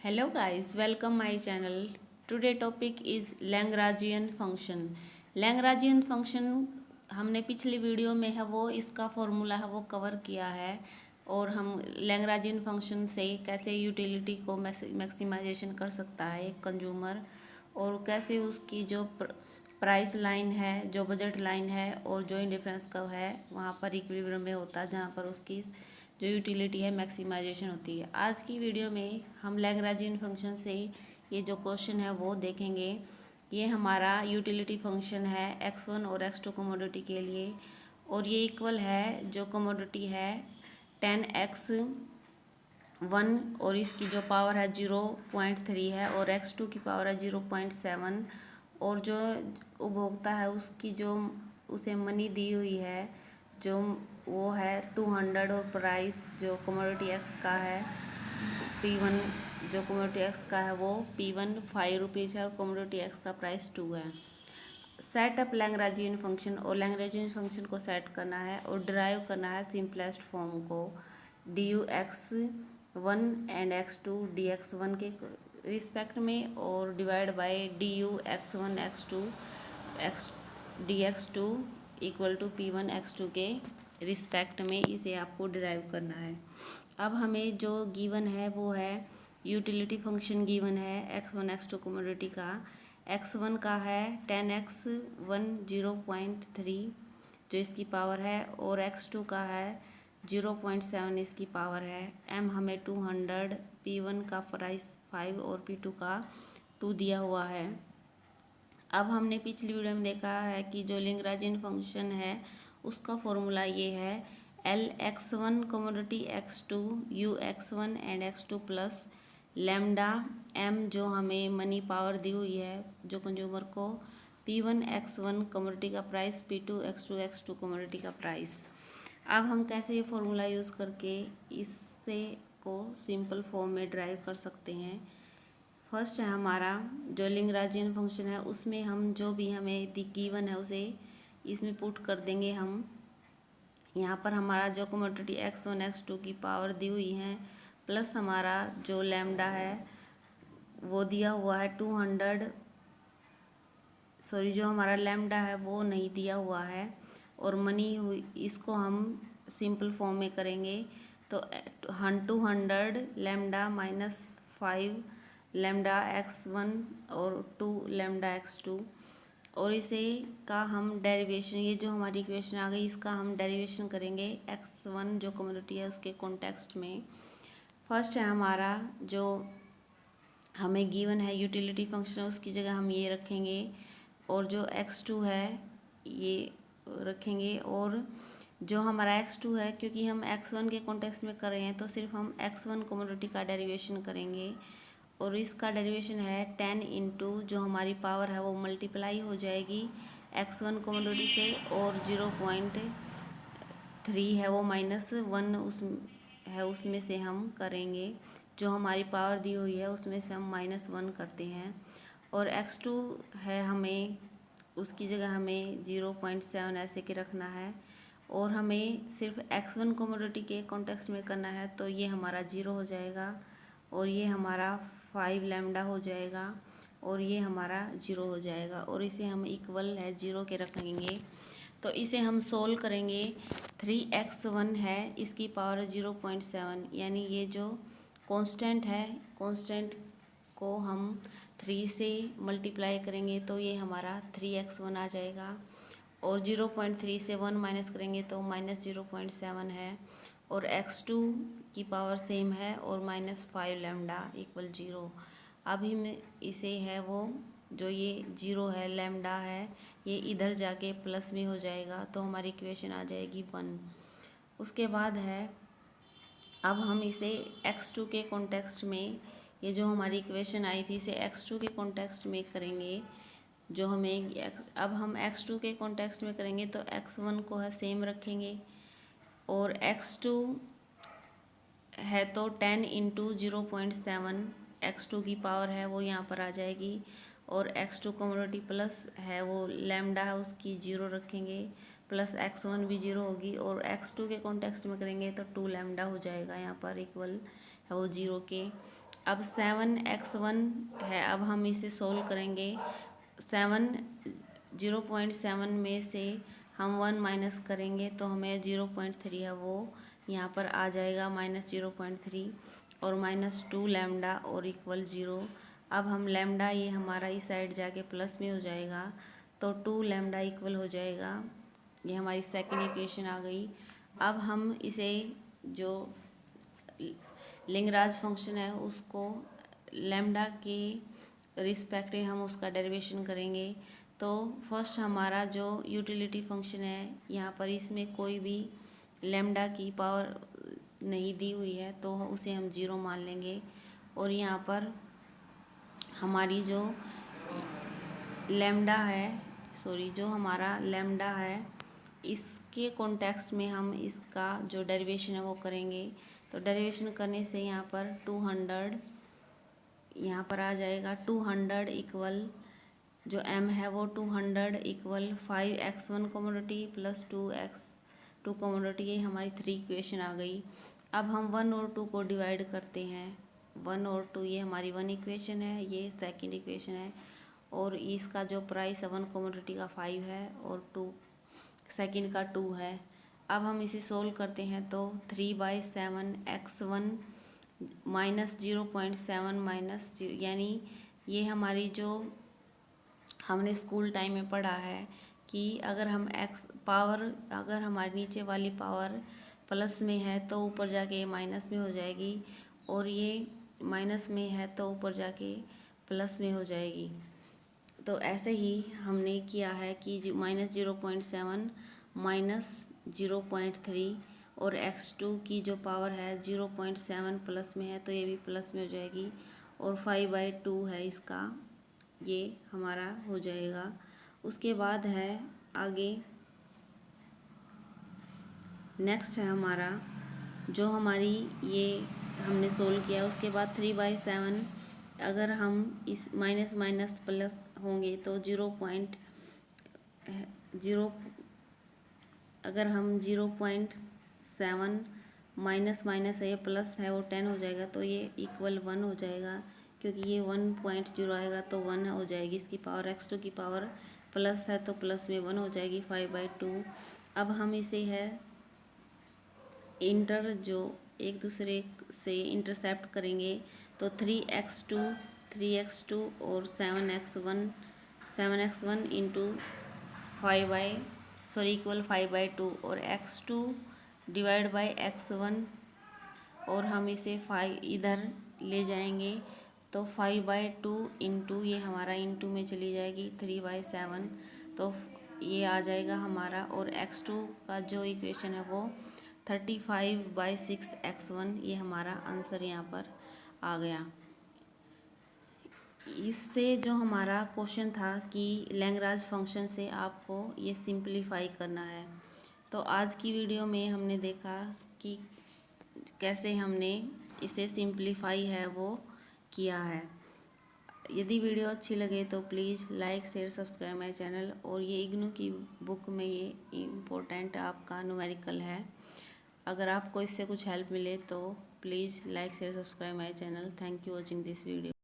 Hello guys, welcome my channel. Today topic is Lagrangian function. Lagrangian function हमने पिछली video में है वो इसका फॉर्मूला है वो कवर किया है और हम लैग्रांजियन फंक्शन से कैसे यूटिलिटी को मैक्सिमाइजेशन कर सकता है एक कंज्यूमर और कैसे उसकी जो प्राइस लाइन है जो बजट लाइन है और जो इंडिफरेंस कर्व है वहाँ पर इक्विलिब्रियम में होता है जहाँ पर उसकी जो यूटिलिटी है मैक्सिमाइजेशन होती है। आज की वीडियो में हम लैग्रांजियन फंक्शन से ये जो क्वेश्चन है वो देखेंगे। ये हमारा यूटिलिटी फंक्शन है x1 और x2 कमोडिटी के लिए और ये इक्वल है जो कमोडिटी है 10x1 और इसकी जो पावर है 0.3 है और x2 की पावर है 0.7 और जो उपभोक्ता है उसकी जो उसे मनी दी हुई है जो वो है 200 और प्राइस जो कमोडिटी एक्स का है P1 जो कमोडिटी एक्स का है वो P1 5 रुपीज़ है और कमोडिटी एक्स का प्राइस 2 है। सेट अप लैग्रांजियन फंक्शन और लैग्रांजियन फंक्शन को सेट करना है और डिराइव करना है सिंपलेस्ट फॉर्म को du(x1 एंड x2 dx1 के रिस्पेक्ट में और divide by du(x1 x2 x dx2 equal to P1 x2 के रिस्पेक्ट में इसे आपको डिराइव करना है। अब हमें जो गिवन है वो है यूटिलिटी फंक्शन गिवन है x1 x2 कमोडिटी का। x1 का है 10x1 0.3 जो इसकी पावर है और x2 का है 0.7 इसकी पावर है। m हमें 200 P1 का प्राइस 5 और P2 का 2 दिया हुआ है। अब हमने पिछली वीडियो में देखा है कि जो लैग्रांजियन फंक्शन है उसका फॉर्मूला ये है Lx1 commodity x2 ux1 and x2 plus lambda m जो हमें मनी पावर दी हुई है जो कंज्यूमर को P1 x1 कमोडिटी का प्राइस P2 x2 कमोडिटी का प्राइस। अब हम कैसे ये फॉर्मूला यूज़ करके इससे को सिंपल फॉर्म में ड्राइव कर सकते हैं। फर्स्ट है हमारा जो लैग्रांजियन फंक्शन है उसमें हम जो भी हमें गिवन है उसे इसमें पुट कर देंगे हम। यहाँ पर हमारा जो कमोडिटी x1 x2 की पावर दी हुई है प्लस हमारा जो लैम्डा है वो दिया हुआ है 200 जो हमारा लैम्डा है वो नहीं दिया हुआ है और मनी हुई इसको हम सिंपल फॉर्म में करेंगे तो 200 लैम्डा माइनस 5 लैम्डा x1 और 2 लैम्डा x2 और इसे का हम डेरिवेशन ये जो हमारी इक्वेशन आ गई इसका हम डेरिवेशन करेंगे x1 जो कमोडिटी है उसके कॉन्टेक्स्ट में। फर्स्ट है हमारा जो हमें गिवन है यूटिलिटी फंक्शन उसकी जगह हम ये रखेंगे और जो x2 है ये रखेंगे और जो हमारा x2 है क्योंकि हम x1 के कॉन्टेक्स्ट में कर रहे हैं तो सिर्फ हम x1 कमोडिटी का डेरिवेशन करेंगे और इसका डेरिवेशन है 10 इंटू जो हमारी पावर है वो मल्टीप्लाई हो जाएगी x1 कमोडिटी से और 0.3 है वो -1 उसमें से हम करेंगे जो हमारी पावर दी हुई है उसमें से हम -1 करते हैं और x2 है हमें उसकी जगह हमें 0.7 ऐसे के रखना है और हमें सिर्फ x1 कमोडिटी के कॉन्टेक्स्ट में करना है तो ये हमारा 0 हो जाएगा और ये हमारा 5 लैम्डा हो जाएगा और ये हमारा 0 हो जाएगा और इसे हम इक्वल है 0 के रखेंगे तो इसे हम सोल्व करेंगे। 3x1 है इसकी पावर 0.7 यानी ये जो कांस्टेंट है कांस्टेंट को हम 3 से मल्टीप्लाई करेंगे तो ये हमारा 3x1 आ जाएगा और 0.3 से 1 माइनस करेंगे तो -0.7 है और x2 की पावर सेम है और -5 लैम्डा इक्वल 0। अभी में इसे है वो जो ये 0 है लैम्डा है ये इधर जाके प्लस में हो जाएगा तो हमारी इक्वेशन आ जाएगी 1। उसके बाद है अब हम इसे x2 के कॉन्टेक्स्ट में ये जो हमारी इक्वेशन आई थी इसे x2 के कॉन्टेक्स्ट में करेंगे जो हमें अब हम x2 के कॉन्टेक्स्ट में करेंगे तो x1 को है सेम रखेंगे और x2 है तो 10 इंटू 0.7 x2 की पावर है वो यहाँ पर आ जाएगी और x2 कमोडिटी प्लस है वो लैम्डा है उसकी 0 रखेंगे प्लस x1 भी 0 होगी और x2 के कॉन्टेक्स्ट में करेंगे तो 2 लैम्डा हो जाएगा यहाँ पर इक्वल है वो 0 के अब 7x1 है, अब हम इसे सोल्व करेंगे। 0.7 में से हम 1 माइनस करेंगे तो हमें 0.3 है वो यहाँ पर आ जाएगा -0.3 और -2 लैम्डा और इक्वल 0। अब हम लैम्डा ये हमारा इस साइड जाके प्लस में हो जाएगा तो 2 लैम्डा इक्वल हो जाएगा। ये हमारी सेकंड इक्वेशन आ गई। अब हम इसे जो लिंगराज फंक्शन है उसको लैम्डा के रिस्पेक्टिव हम उसका डेरिवेशन करेंगे। तो फर्स्ट हमारा जो यूटिलिटी फंक्शन है यहाँ पर इसमें कोई भी लैम्डा की पावर नहीं दी हुई है तो उसे हम 0 मान लेंगे। और यहाँ पर हमारी जो लैम्डा है जो हमारा लैम्डा है इसके कॉन्टेक्स्ट में हम इसका जो डेरिवेशन है वो करेंगे। तो डेरिवेशन करने से यहाँ पर 200 यहाँ पर आ जाएगा 200 इक्वल जो m है वो 200 equal 5x1 commodity plus 2x2 commodity, ये हमारी 3 इक्वेशन आ गई। अब हम 1 और 2 को डिवाइड करते हैं। 1 और 2 ये हमारी 1 इक्वेशन है, ये सेकंड इक्वेशन है और इसका जो प्राइस है 1 कॉमोडिटी का 5 है और 2 सेकंड का 2 है। अब हम इसे सोल्व करते हैं तो 3/7 x1 -0.7 माइनस यानी ये हमारी जो हमने स्कूल टाइम में पढ़ा है कि अगर हम अगर हमारे नीचे वाली पावर प्लस में है तो ऊपर जाके ये माइनस में हो जाएगी और ये माइनस में है तो ऊपर जाके प्लस में हो जाएगी। तो ऐसे ही हमने किया है कि -0.7 -0.3 और x2 की जो पावर है 0.7 प्लस में है तो ये भी प्लस में हो जाएगी और 5/2 है इसका, ये हमारा हो जाएगा। उसके बाद है आगे नेक्स्ट है हमारा जो हमारी ये हमने सोल्व किया। उसके बाद 3/7 अगर हम इस माइनस माइनस प्लस होंगे तो 0.0 अगर हम 0.7 माइनस माइनस है ये प्लस है वो 10 हो जाएगा तो ये इक्वल 1 हो जाएगा क्योंकि ये 1.0 आएगा तो 1 हो जाएगी। इसकी पावर x2 की पावर प्लस है तो प्लस में 1 हो जाएगी 5/2। अब हम इसे है जो एक दूसरे से इंटरसेप्ट करेंगे तो 3x2 और 7x1 इंटू इक्वल 5/2 और x2 डिवाइड बाय x1 और हम इसे 5 इधर ले जाएंगे तो 5/2 इंटू ये हमारा इंटू में चली जाएगी 3/7 तो ये आ जाएगा हमारा। और x2 का जो इक्वेशन है वो 35/6x1, ये हमारा आंसर यहाँ पर आ गया। इससे जो हमारा क्वेश्चन था कि लैग्रांज फंक्शन से आपको ये सिंपलीफाई करना है। तो आज की वीडियो में हमने देखा कि कैसे हमने इसे सिंपलीफाई है वो किया है। यदि वीडियो अच्छी लगे तो please like share subscribe my channel. और ये इग्नू की बुक में ये इम्पोर्टेंट आपका न्यूमेरिकल है। अगर आपको इससे कुछ हेल्प मिले तो please like share subscribe my channel. Thank you watching this video.